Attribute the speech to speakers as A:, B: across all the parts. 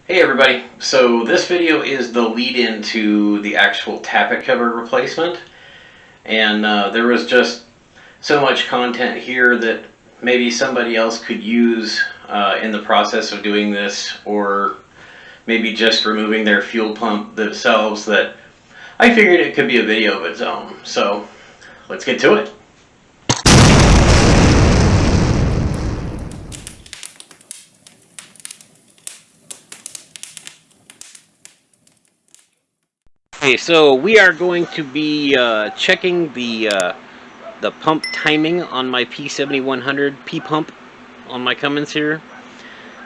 A: Hey everybody, so this video is the lead-in to the actual tappet cover replacement, and there was just so much content here that maybe somebody else could use in the process of doing this, or maybe just removing their fuel pump themselves, that I figured it could be a video of its own. So let's get to it. Okay, so we are going to be checking the pump timing on my P7100 P pump on my Cummins here.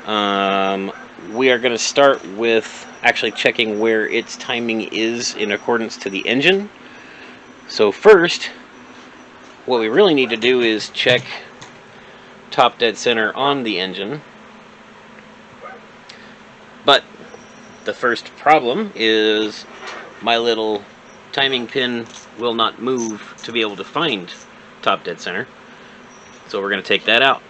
A: We are going to start with actually checking where its timing is in accordance to the engine. So first, what we really need to do is check top dead center on the engine. But the first problem is my little timing pin will not move to be able to find top dead center. So we're going to take that out.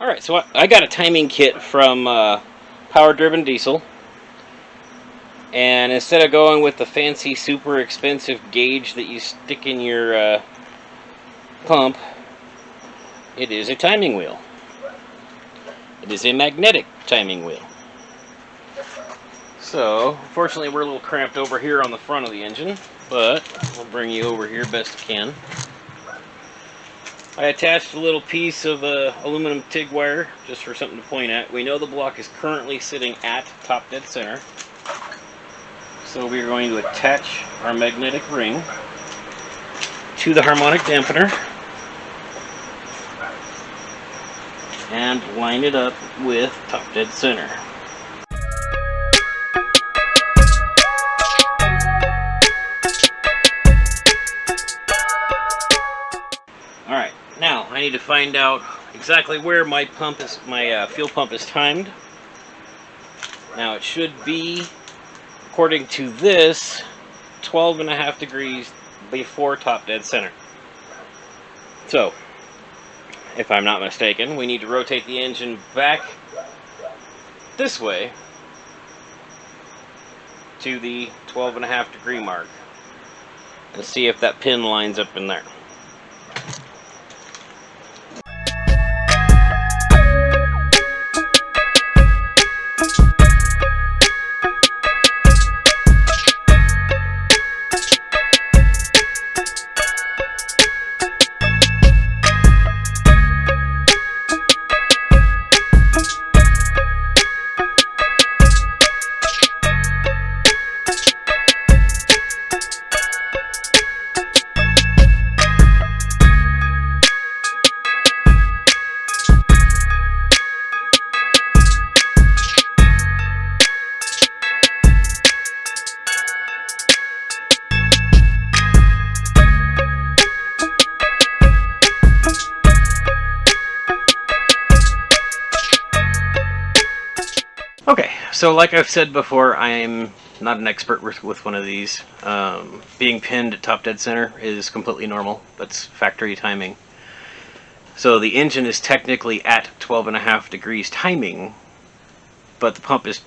A: Alright, so I got a timing kit from Power Driven Diesel, and instead of going with the fancy super expensive gauge that you stick in your pump, it is a timing wheel. It is a magnetic timing wheel. So, fortunately we're a little cramped over here on the front of the engine, but I'll bring you over here best I can. I attached a little piece of aluminum TIG wire just for something to point at. We know the block is currently sitting at top dead center, so we are going to attach our magnetic ring to the harmonic dampener and line it up with top dead center. Alright, now I need to find out exactly where my fuel pump is timed. Now it should be, according to this, 12.5 degrees before top dead center. So, if I'm not mistaken, we need to rotate the engine back this way to the 12.5 degree mark and see if that pin lines up in there. Okay, so like I've said before, I'm not an expert with one of these. Being pinned at top dead center is completely normal. That's factory timing. So the engine is technically at 12.5 degrees timing, but the pump is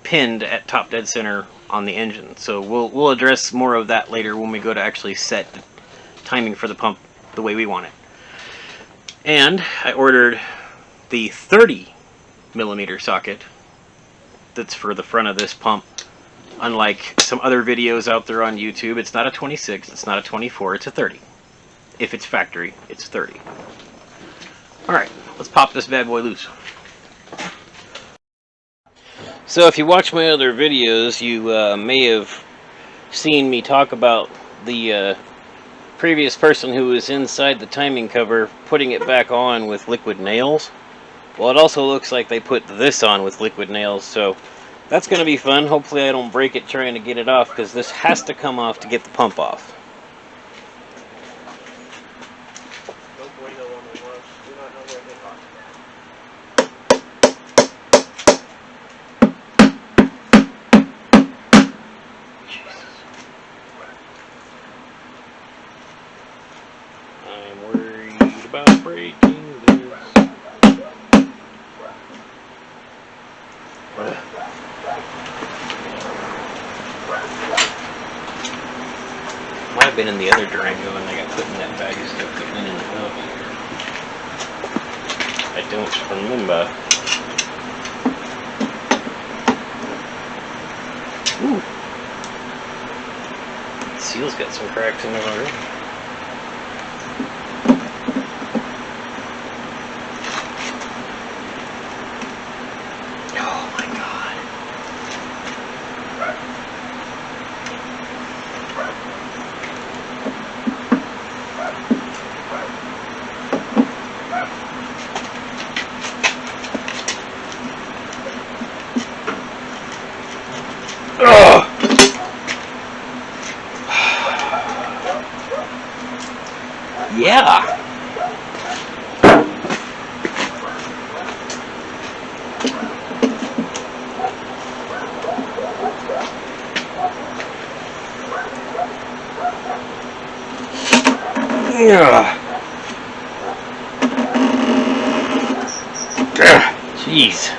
A: pinned at top dead center on the engine. So we'll address more of that later when we go to actually set the timing for the pump the way we want it. And I ordered the 30mm socket that's for the front of this pump. Unlike some other videos out there on YouTube, it's not a 26, it's not a 24, it's a 30. If it's factory, it's 30. Alright, let's pop this bad boy loose. So if you watch my other videos, you may have seen me talk about the previous person who was inside the timing cover putting it back on with liquid nails. Well, it also looks like they put this on with liquid nails, so that's going to be fun. Hopefully I don't break it trying to get it off, because this has to come off to get the pump off. I'm worried about breaking this. Might have been in the other Durango and I got put in that bag of stuff that went in the hub. I don't remember. Ooh. The seal's got some cracks in it already. Oh my god. Ugh. Yeah. Jeez.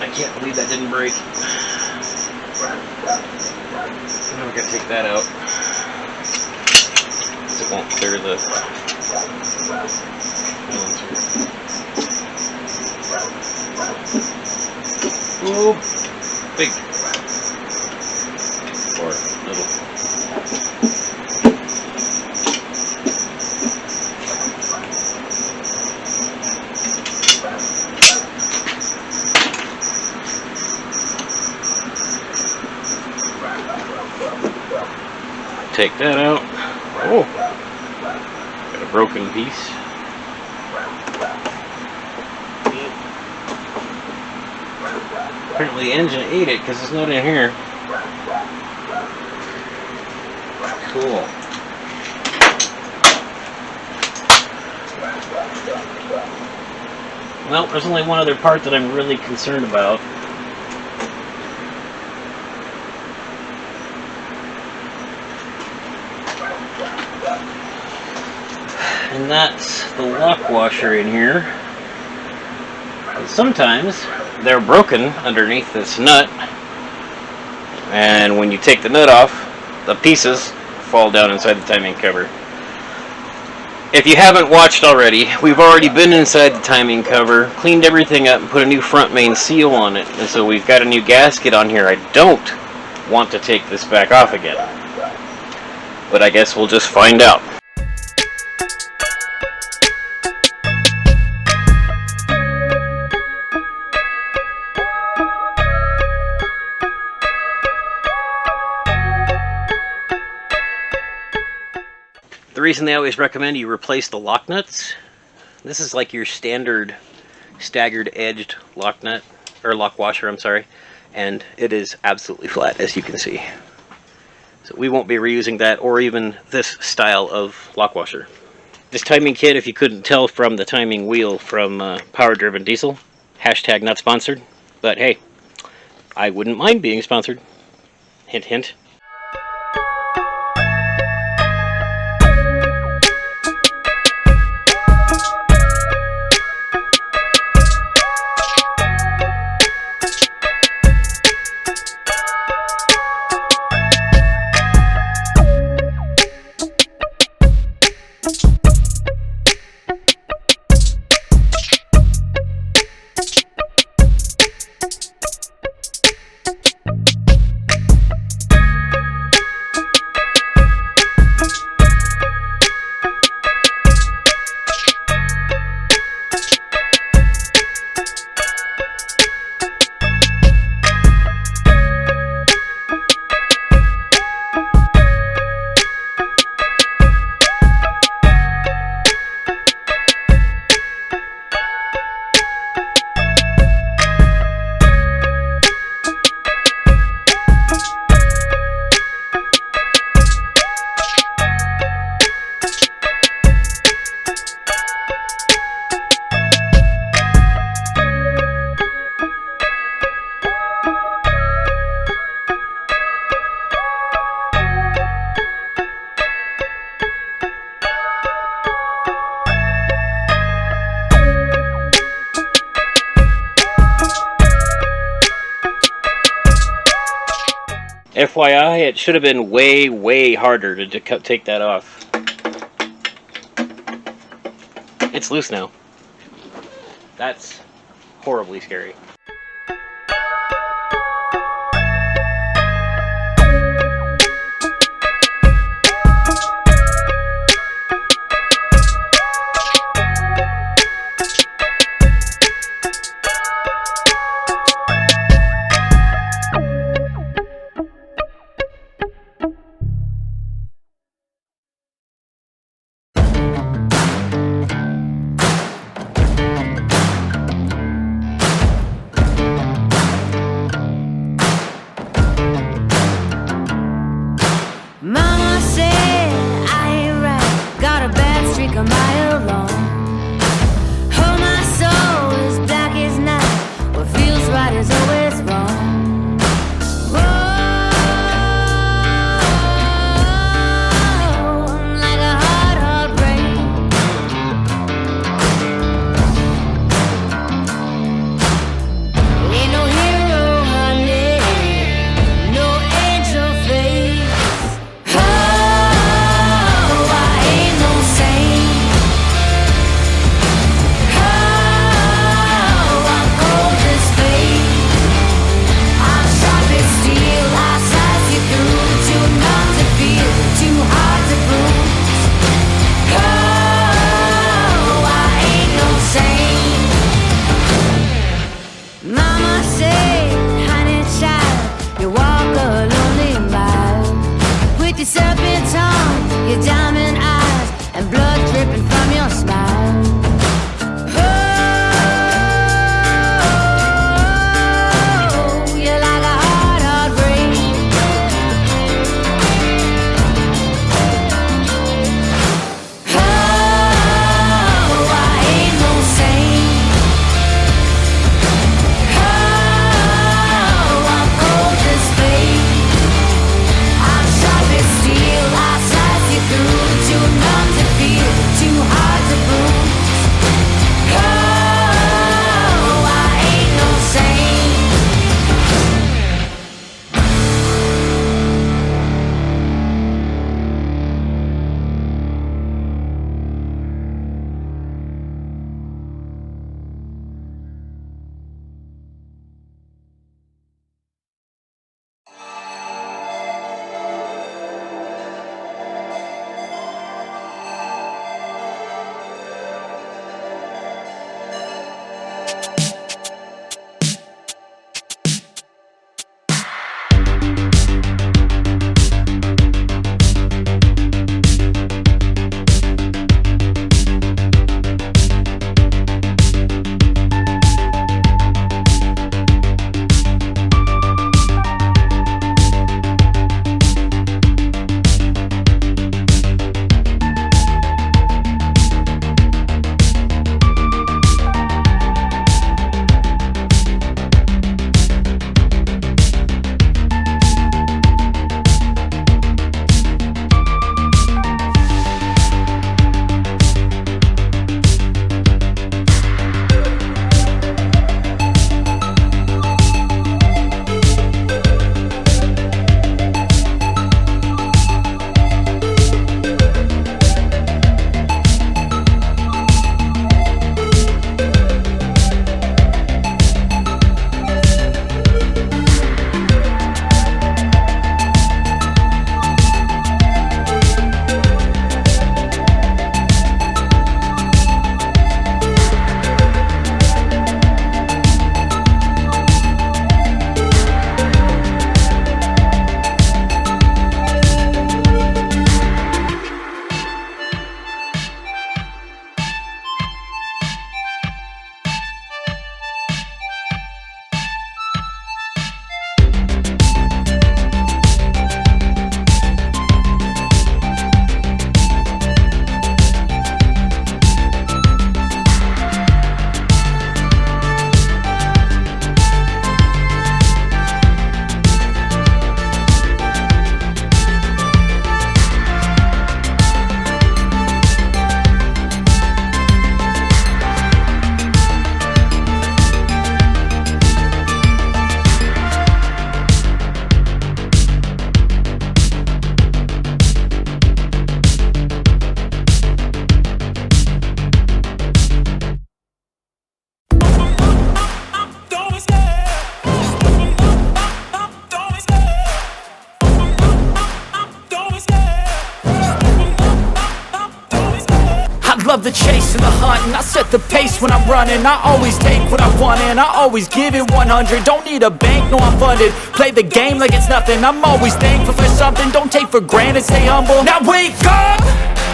A: I can't believe that didn't break. Now we gotta take that out. It won't clear the ooh, big or little. Take that out. Oh, got a broken piece. Apparently the engine ate it because it's not in here. Cool. Well, there's only one other part that I'm really concerned about. And that's the lock washer in here. And sometimes they're broken underneath this nut, and when you take the nut off, the pieces fall down inside the timing cover. If you haven't watched already, we've already been inside the timing cover, cleaned everything up, and put a new front main seal on it, and so we've got a new gasket on here. I don't want to take this back off again, but I guess we'll just find out. The reason they always recommend you replace the lock nuts, this is like your standard staggered edged lock nut, or lock washer, I'm sorry, and it is absolutely flat, as you can see. So we won't be reusing that or even this style of lock washer. This timing kit, if you couldn't tell from the timing wheel from Power Driven Diesel, hashtag not sponsored, but hey, I wouldn't mind being sponsored. Hint, hint. FYI, it should have been way, way harder to take that off. It's loose now. That's horribly scary.
B: Mama said I ain't right, got a bad streak a mile long. Oh, my soul is black as night, what feels right is always wrong. Whoa, I'm like a hot, hot rain. Ain't no hero, honey, no angel face.
C: love the chase and the hunt, and I set the pace when I'm running. I always take what I want and I always give it 100. Don't need a bank, no I'm funded. Play the game like it's nothing. I'm always thankful for something. Don't take for granted, stay humble. Now wake up!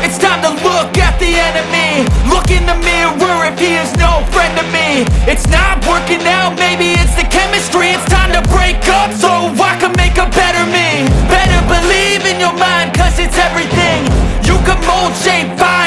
C: It's time to look at the enemy. Look in the mirror if he is no friend to me. It's not working out, maybe it's the chemistry. It's time to break up so I can make a better me. Better believe in your mind, cause it's everything. You can mold, shape, vibe